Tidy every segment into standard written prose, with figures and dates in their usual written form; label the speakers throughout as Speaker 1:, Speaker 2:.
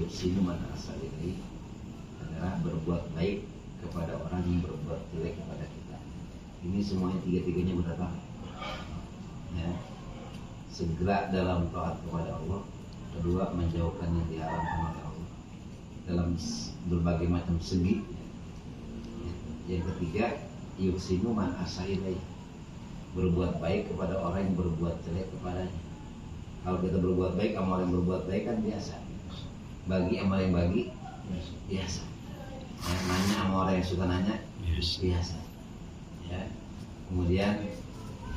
Speaker 1: yuhsinu man ahsana ilaihi adalah berbuat baik kepada orang yang berbuat jelek kepada kita. Ini semuanya tiga-tiganya berapa? Ya. Segera dalam taat kepada Allah. Kedua, menjauhkan yang diharamkan oleh Allah dalam berbagai macam segi. Yang ketiga, yuhsinu man ahsana ilaihi, berbuat baik kepada orang yang berbuat jelek kepadanya. Kalau kita berbuat baik, amal yang berbuat baik kan biasa. Bagi amal yang bagi biasa. Ya, nanya sama orang yang suka nanya biasa. Ya. Kemudian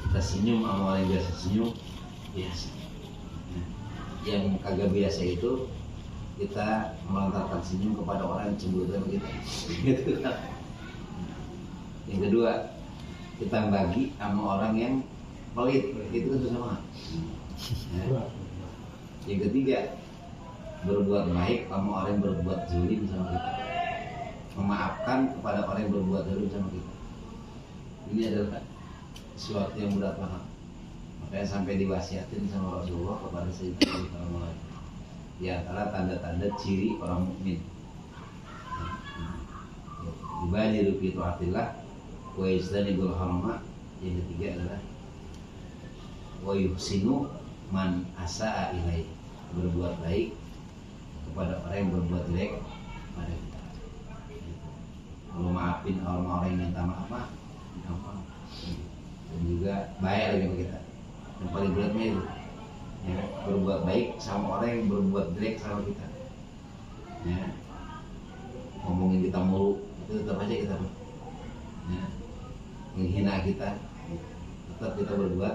Speaker 1: kita senyum sama orang yang biasa senyum biasa. Ya. Yang kagak biasa itu kita melontarkan senyum kepada orang yang cemburu sama kita. Gitu kan. Yang kedua, kita bagi sama orang yang pelit, itu kan sama. Ya. Yang ketiga, berbuat baik sama orang yang berbuat zalim sama kita, memaafkan kepada orang yang berbuat zalim sama kita. Ini adalah sesuatu yang mudah paham. Makanya sampai diwasiatin sama Rasulullah kepada Sayyidina Muhammad. Di antara tanda-tanda ciri orang mukmin. Dibadiru fi taatillah wa yajtanibul harama. Yang ketiga adalah wa yuhsinu man asaa ilaihi, berbuat baik kepada orang yang berbuat jelek pada kita. Kalau maafin orang-orang yang minta maaf, gampang. Dan juga baik lagi sama kita. Yang paling beratnya itu, ya, berbuat baik sama orang yang berbuat jelek sama kita. Ya, ngomongin kita mulu, itu tetap aja kita, ya, menghina kita, tetap kita berbuat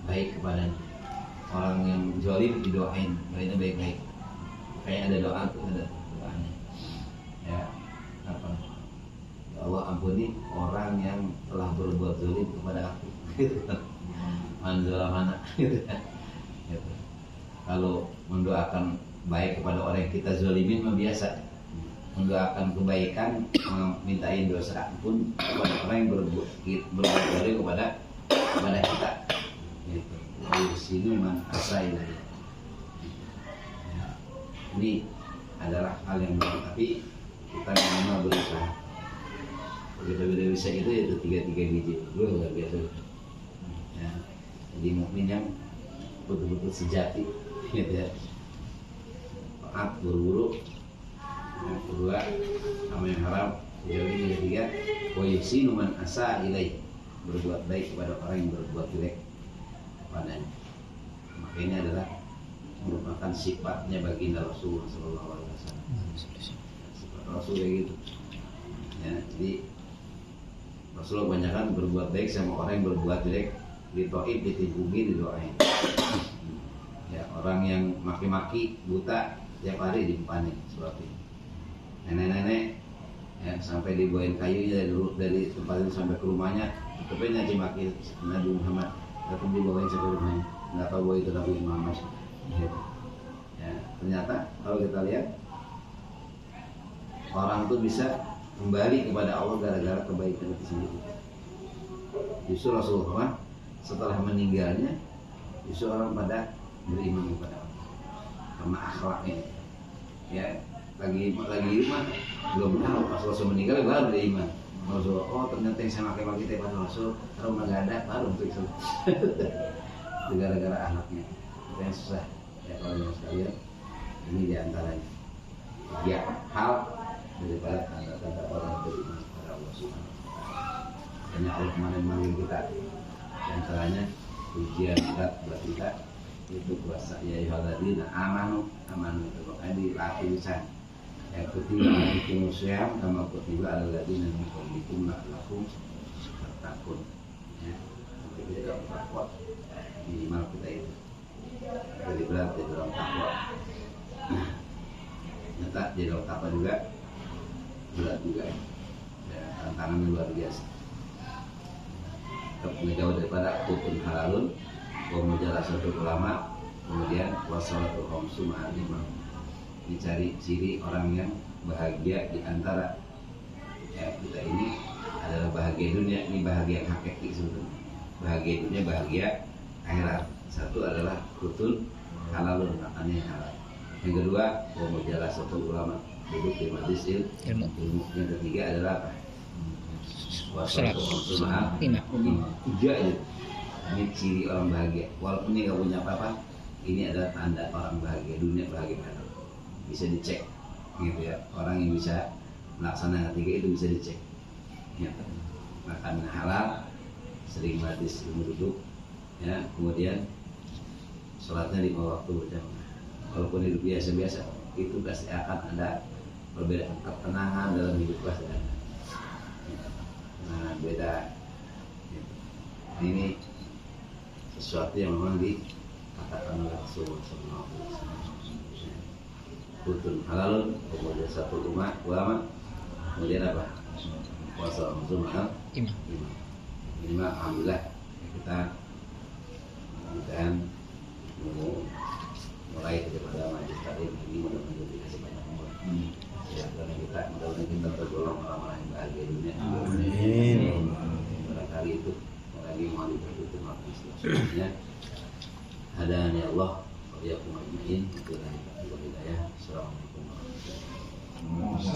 Speaker 1: baik kepadanya. Orang yang zalim didoain, doainnya baik-baik. Kayak ada doa tuh, ada doanya. Ya, apa? Ya Allah ampuni orang yang telah berbuat zalim kepada aku. Gitu kan? Manzala mana? Gitu. Kalau mendoakan baik kepada orang yang kita zalimin mah biasa. Mendoakan kebaikan, mintain dosa pun kepada orang yang berbuat zalim kepada kita. Gitu. Sini man asai lagi. Ini adalah hal yang benar, tapi kita memang berusaha. Begitu bisa itu tiga-tiga biji dulu luar biasa. Ya. Jadi mukmin yang betul-betul sejati, gitu ya. Taat buru-buru. Yang kedua, sama yang haram. Yang ketiga, wa yuhsinu man asaa ilaihi, berbuat baik kepada orang yang berbuat jelek padanya. Maka ini adalah merupakan sifatnya baginda Rasulullah SAW. Sifat Rasul kayak gitu. Ya, jadi Rasulullah kebanyakan berbuat baik sama orang yang berbuat jelek, ditoib, ditipugi, didoain. Ya, orang yang maki-maki buta tiap hari dipanik seperti ini. Nenek-nenek ya, sampai dibawain kayunya dari tempat itu sampai ke rumahnya, tapi nyaci maki Nabi Muhammad. Tapi dibawain sampai rumahnya, nggak tahu bahwa itu Nabi Muhammad. Ya, ternyata kalau kita lihat orang tuh bisa kembali kepada Allah gara-gara kebaikan itu sendiri. Justru Rasulullah setelah meninggalnya, justru orang pada beriman kepada Allah karena akhlaknya. Ya, lagi iman belum tahu pas Rasul meninggal baru beriman. Rasul, oh ternyata yang saya pakai teh pada Rasul, kalau nggak ada baru untuk itu. Gara-gara akhlaknya. Itu yang susah. Ya kalau yang sekalian, ini diantaranya. Ya hal daripada tanda-tanda orang beriman kepada Allah Subhanahu wa Ta'ala. Hanya Allah kemarin manggil kita. Diantaranya ujian berat buat kita itu puasa. Ya ayyuhalladzina amanu itu pokoknya dilatih lisan. Yang ketiga itu musyam sama ketiga adalah ladzina min qablikum la'allakum tattaqun. Ya, kita tidak bertakwa minimal kita itu. Jadi berat di dalam takwa. Nyata di dalam takwa juga berat juga. Ya, tantangannya luar biasa. Tetap menjauh daripada hukum halalun, mujalasatu ulama, kemudian wasalatul khamsu ma'al. Dicari ciri orang yang bahagia di antara ya, kita ini adalah bahagia dunia, ini bahagia yang hakiki sebetulnya. Bahagia dunia, bahagia akhirat. Satu adalah kutun halalun, makannya halal. Yang kedua, mujalah satu ulama duduk di majlis ilmu. Yang ketiga adalah apa?
Speaker 2: Salat. Lima.
Speaker 1: Tiga itu. Ini ciri orang bahagia. Walaupun dia nggak punya apa-apa, ini adalah tanda orang bahagia. Dunia bahagia mana? Bisa dicek, gitu ya. Orang yang bisa melaksanakan tiga itu bisa dicek. Ya. Makan halal, sering majlis ilmu duduk, ya. Kemudian sholatnya 5 waktu berjamaah. Walaupun hidup biasa-biasa, itu pasti akan ada perbedaan ketenangan dalam hidup pasti ada. Nah, beda. Ini sesuatu yang memang dikatakan oleh Rasulullah SAW. Rukun halal, kemudian satu ulama, kemudian apa? Puasa Ramadan mahal. Ini mah alhamdulillah kita mulai daripada majlis taklim ini mudah-mudahan dikasih banyak umur. Ya, karena kita mudah-mudahan kita tergolong orang-orang yang bahagia dunia. Amin. Barangkali itu lagi mau diperlukan waktu selanjutnya. Hadani Allah, wa iyyakum ajmain. Assalamualaikum warahmatullahi wabarakatuh.